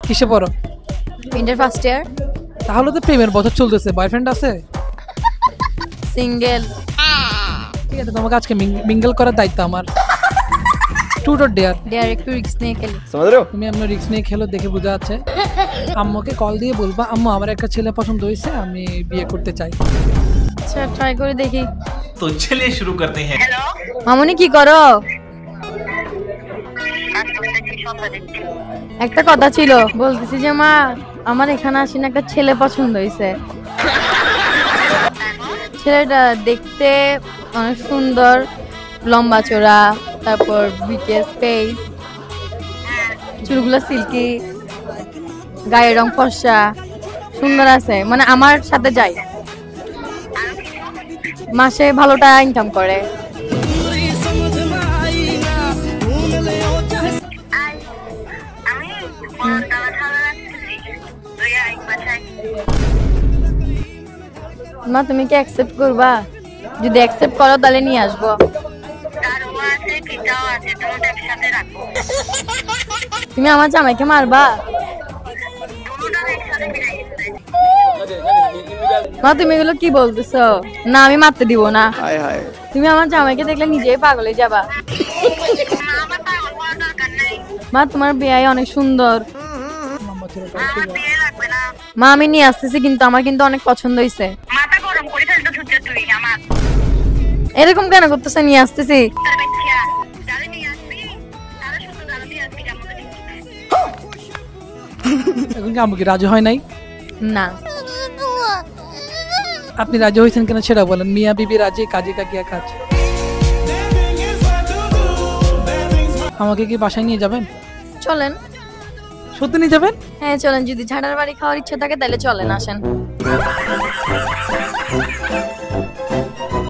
কিসে পড়ো? Inter first year. তাহলে তো প্রেমের বছর চলতেছে, বয়ফ্রেন্ড আছে? সিঙ্গেল। ঠিক আছে, তোমাকে আজকে মিঙ্গল করার দায়িত্ব আমার। Truth or dare? ডেয়ার। একটু রিস্ক নিয়ে খেলি। তুমি আপনার রিস্ক নিয়ে খেলো, দেখে বোঝা যাচ্ছে। আম্মুকে কল দিয়ে বলবা, আম্মু আমার একটা ছেলে পছন্দ হয়েছে, আমি বিয়ে করতে চাই। আচ্ছা ট্রাই করে দেখি। তো চলিए शुरू करते हैं। মামুনি কি করো? একটা কথা ছিল, বলতেছি যে মা আমার এখানে আসেন একটা ছেলে পছন্দ হয়েছে। ছেলেটা দেখতে অনেক সুন্দর, লম্বা চোরা, তারপর বিটিএস ফেস, চুলগুলো সিল্কি, গায়ের রং ফর্সা, সুন্দর আছে, মানে আমার সাথে যাই, মাসে ভালোটা ইনকাম করে। মা তুমি কি অ্যাকসেপ্ট করবা? যদি অ্যাকসেপ্ট করো তাহলে নিয়ে আসবো। তুমি আমার জামাইকে মারবা? মা তুমি এগুলো কি বলতেছো? না আমি মারতে দিব না। তুমি আমার জামাইকে দেখলে নিজেই পাগল হয়ে যাবা। মা তোমার বিয়ে অনেক সুন্দর। মা আমি নিয়ে আসতেছি, কিন্তু আমার কিন্তু অনেক পছন্দ হয়েছে। এরকম কেন করতেছে? নিয়ে আসতেছি। এখন কি আম্মু কি রাজি হয় নাই? না। আপনি রাজি হয়েছেন কেন সেটা বলেন। মিয়া বিবি রাজি, কাজী কাকিয়া কাজ। আমাকে কি বাসায় নিয়ে যাবেন? চলেন। সত্যি নিয়ে যাবেন? হ্যাঁ চলেন, যদি ঝাড়ার বাড়ি খাওয়ার ইচ্ছা থাকে তাহলে চলেন, আসেন।